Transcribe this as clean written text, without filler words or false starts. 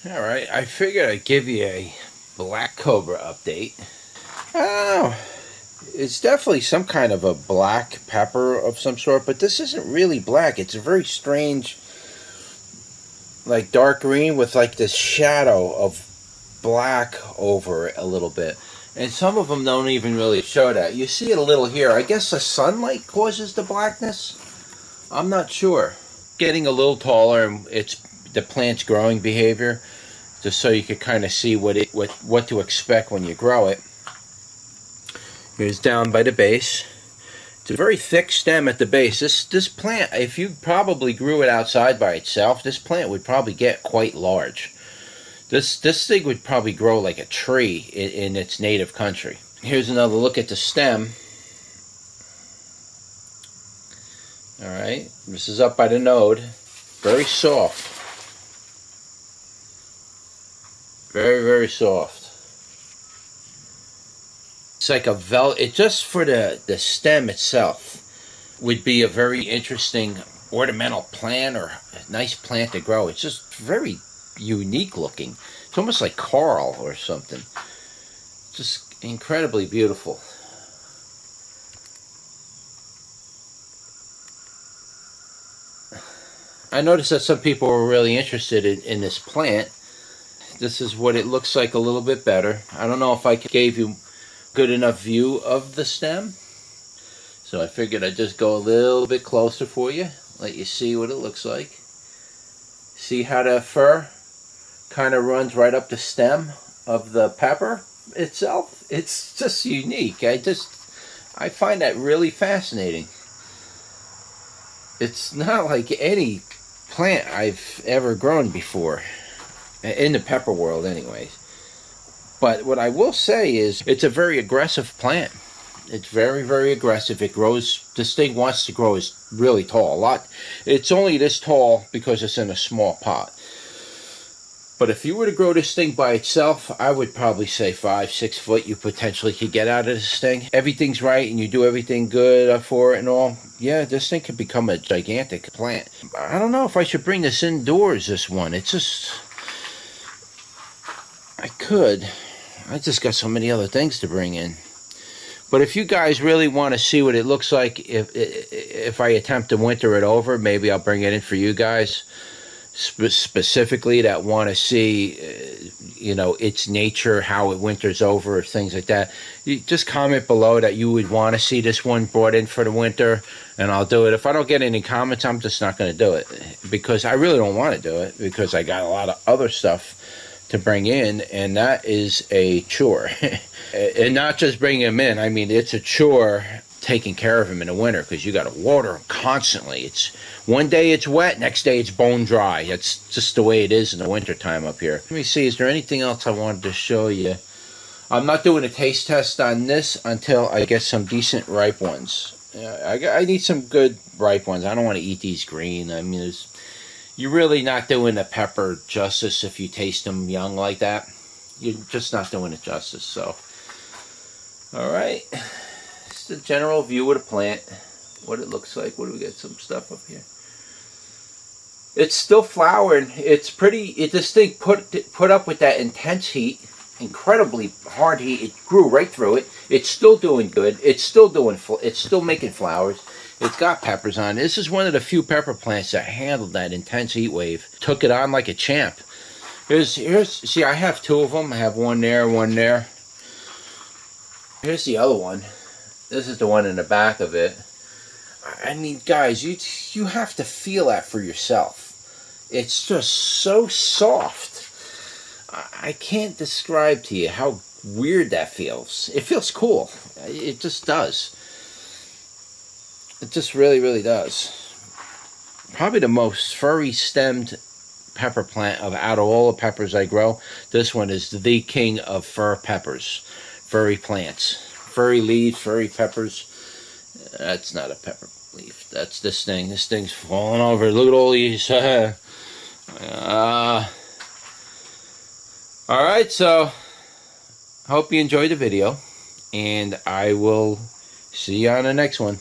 Alright, I figured I'd give you a black cobra update. Oh, it's definitely some kind of a black pepper of some sort, but this isn't really black. It's a very strange, like dark green with like this shadow of black over it a little bit. And some of them don't even really show that. You see it a little here. I guess the sunlight causes the blackness. I'm not sure. Getting a little taller, and it's the plant's growing behavior, just so you could kind of see what to expect when you grow it. Here's down by the base. It's a very thick stem at the base. This plant, if you probably grew it outside by itself, this plant would probably get quite large. This thing would probably grow like a tree in its native country. Here's another look at the stem. Alright, this is up by the node. Very soft. Very, very soft. It's like a it just for the stem itself would be a very interesting ornamental plant or a nice plant to grow. It's just very unique looking. It's almost like coral or something. Just incredibly beautiful. I noticed that some people were really interested in this plant. This is what it looks like a little bit better. I don't know if I gave you good enough view of the stem, so I figured I'd just go a little bit closer for you, let you see what it looks like. See how the fur kind of runs right up the stem of the pepper itself? It's just unique. I find that really fascinating. It's not like any plant I've ever grown before, in the pepper world anyways. But what I will say is it's a very aggressive plant. It's very, very aggressive. It grows, this thing wants to grow is really tall. It's only this tall because it's in a small pot. But if you were to grow this thing by itself, I would probably say 5-6 foot you potentially could get out of this thing. Everything's right and you do everything good for it and all. Yeah, this thing could become a gigantic plant. I don't know if I should bring this indoors, this one. It's just, I could. I just got so many other things to bring in. But if you guys really want to see what it looks like if I attempt to winter it over, maybe I'll bring it in for you guys. Specifically that want to see its nature, how it winters over, things like that. You just comment below that you would want to see this one brought in for the winter, and I'll do it. If I don't get any comments, I'm just not going to do it, because I really don't want to do it, because I got a lot of other stuff to bring in, and that is a chore. And not just bringing them in, I mean, it's a chore taking care of them in the winter, because you got to water them constantly. It's one day it's wet, next day it's bone dry. That's just the way it is in the winter time up here. Let me see, is there anything else I wanted to show you? I'm not doing a taste test on this until I get some decent ripe ones. I need some good ripe ones. I don't want to eat these green. I mean, you're really not doing the pepper justice if you taste them young like that. You're just not doing it justice. So, all right. The general view of the plant, what it looks like. What do we got? Some stuff up here. It's still flowering. It's pretty. This thing put up with that intense heat, incredibly hard heat. It grew right through it. It's still doing good. It's still doing. It's still making flowers. It's got peppers on. This is one of the few pepper plants that handled that intense heat wave. Took it on like a champ. See, I have two of them. I have one there, one there. Here's the other one. This is the one in the back of it. I mean, guys, you have to feel that for yourself. It's just so soft. I can't describe to you how weird that feels. It feels cool. It just does. It just really, really does. Probably the most furry-stemmed pepper plant out of all the peppers I grow. This one is the king of fur peppers. Furry plants. Furry leaves, furry peppers. That's not a pepper leaf. That's this thing. This thing's falling over. Look at all these. Alright, so hope you enjoyed the video, and I will see you on the next one.